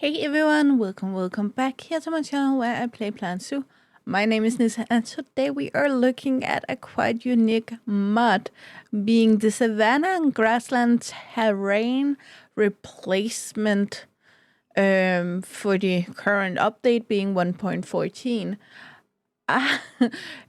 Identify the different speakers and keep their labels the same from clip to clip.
Speaker 1: Hey everyone, welcome back here to my channel where I play Plants Zoo. My name is Nissa and today we are looking at a quite unique mod, being the Savannah and Grasslands terrain replacement for the current update being 1.14.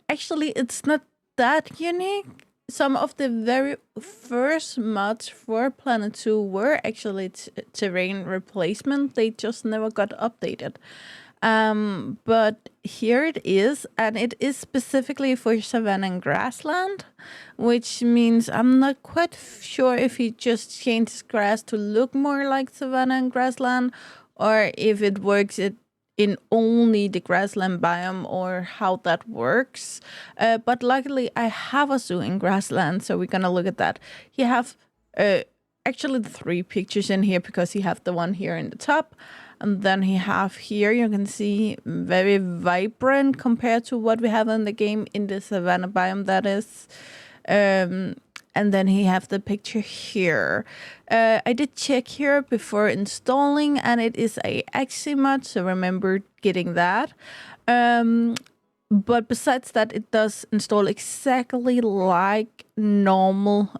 Speaker 1: Actually, it's not that unique. Some of the very first mods for Planet 2 were actually terrain replacement. They just never got updated. But here it is, and it is specifically for Savannah and Grassland, which means I'm not quite sure if he just changed grass to look more like Savannah and Grassland, or if it works in only the grassland biome or how that works. But luckily I have a zoo in grassland, so we're gonna look at that. You have actually the 3 pictures in here because you have the one here in the top, and then he have here, you can see, very vibrant compared to what we have in the game in the savanna biome, that is. And then he have the picture here. I did check here before installing, and it is a XC mod, so remember getting that. But besides that, it does install exactly like normal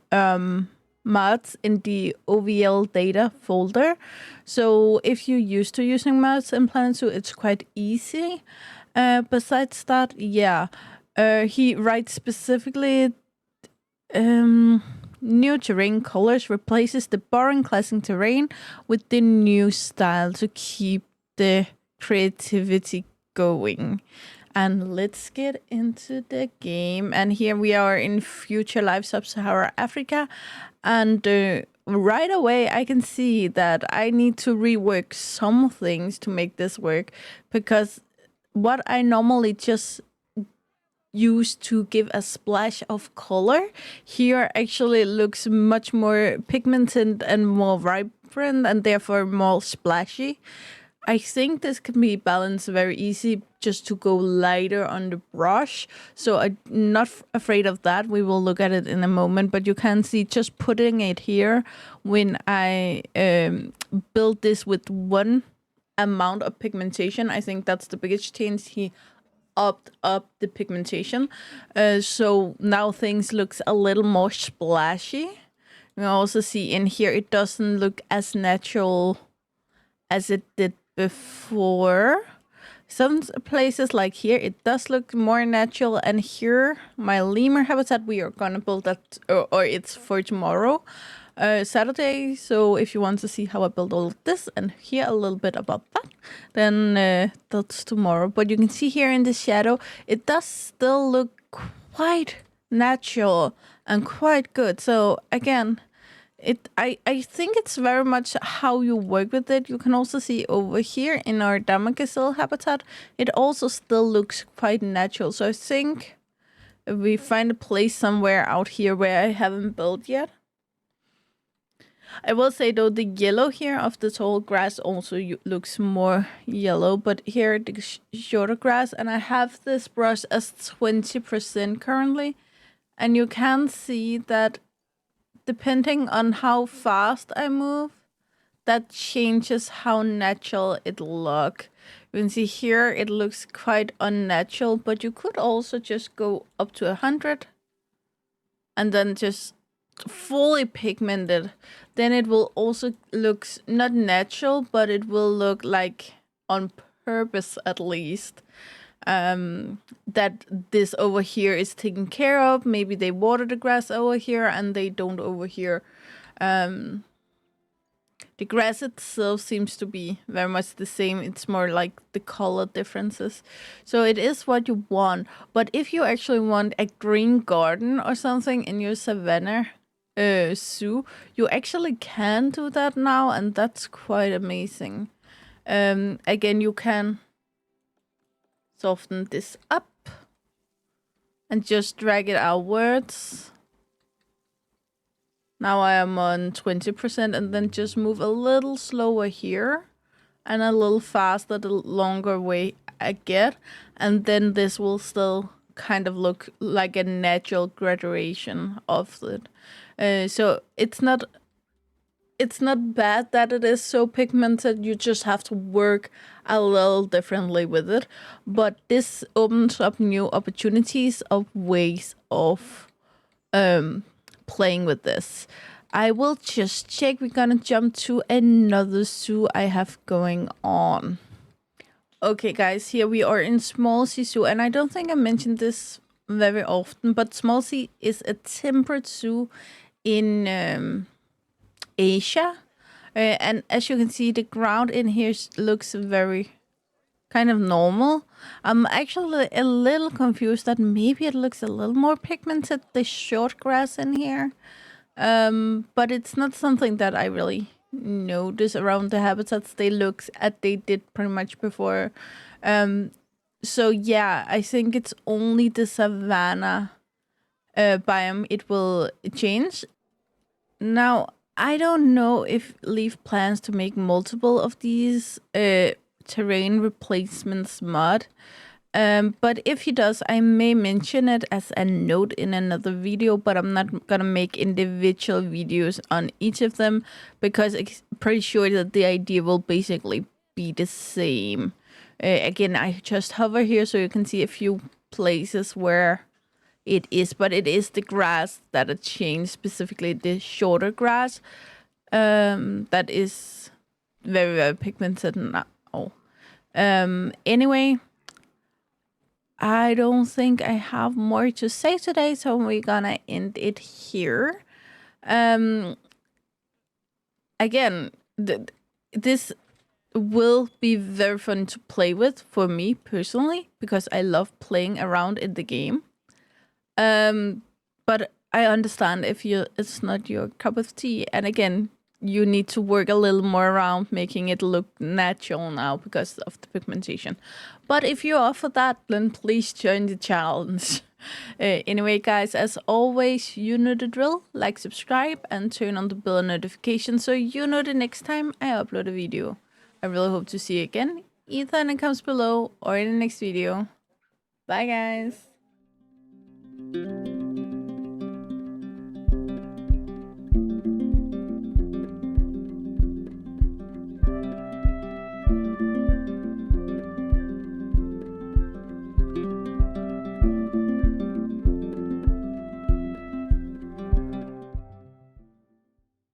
Speaker 1: mods in the OVL data folder. So if you're used to using mods in Planet Zoo, it's quite easy. Besides that, yeah, he writes specifically new terrain colors replaces the boring classic terrain with the new style to keep the creativity going. And let's get into the game. And here we are in Future Life Sub-Sahara Africa. And right away I can see that I need to rework some things to make this work, because what I normally just used to give a splash of color here actually looks much more pigmented and more vibrant, and therefore more splashy. I think this can be balanced very easy just to go lighter on the brush, so I'm not afraid of that. We will look at it in a moment, but you can see just putting it here when I build this with one amount of pigmentation. I think that's the biggest change. He upped up the pigmentation, so now things looks a little more splashy. You also see in here it doesn't look as natural as it did before. Some places like here it does look more natural, and here my lemur habitat, we are gonna build that, or it's for tomorrow, Saturday. So if you want to see how I build all of this and hear a little bit about that, then that's tomorrow. But you can see here in the shadow, it does still look quite natural and quite good. So again, I think it's very much how you work with it. You can also see over here in our Damagazelle habitat, it also still looks quite natural. So I think if we find a place somewhere out here where I haven't built yet. I will say though, the yellow here of the tall grass also looks more yellow, but here the shorter grass, and I have this brush as 20% currently, and you can see that depending on how fast I move, that changes how natural it look. You can see here it looks quite unnatural, but you could also just go up to 100 and then just fully pigmented. Then it will also look not natural, but it will look like on purpose, at least, that this over here is taken care of. Maybe they water the grass over here and they don't over here. The grass itself seems to be very much the same. It's more like the color differences. So it is what you want. But if you actually want a green garden or something in your savanna zoo, you actually can do that now, and that's quite amazing. Again, you can soften this up and just drag it outwards. Now I am on 20%, and then just move a little slower here and a little faster the longer way I get, and then this will still kind of look like a natural graduation of it. So it's not it's not bad that it is so pigmented. You just have to work a little differently with it. But this opens up new opportunities of ways of playing with this. I will just check. We're gonna jump to another zoo I have going on. Okay, guys, here we are in Small Sea Zoo, and I don't think I mentioned this very often, but Small Sea is a temperate zoo in Asia. And as you can see, the ground in here looks very kind of normal. I'm actually a little confused that maybe it looks a little more pigmented, the short grass in here. But it's not something that I really notice around the habitats. They did pretty much before. So yeah, I think it's only the savanna biome it will change. Now, I don't know if Leaf plans to make multiple of these terrain replacements mod. But if he does, I may mention it as a note in another video, but I'm not gonna make individual videos on each of them because I'm pretty sure that the idea will basically be the same. Again, I just hover here so you can see a few places where it is, but it is the grass that it changed, specifically the shorter grass that is very, very pigmented now. Anyway, I don't think I have more to say today, so we're gonna end it here. Again, this will be very fun to play with for me personally because I love playing around in the game. But I understand if it's not your cup of tea, and again, you need to work a little more around making it look natural now because of the pigmentation. But if you're up for that, then please join the challenge. Anyway, guys, as always, you know the drill. Like, subscribe, and turn on the bell notification so you know the next time I upload a video. I really hope to see you again, either in the comments below or in the next video. Bye, guys.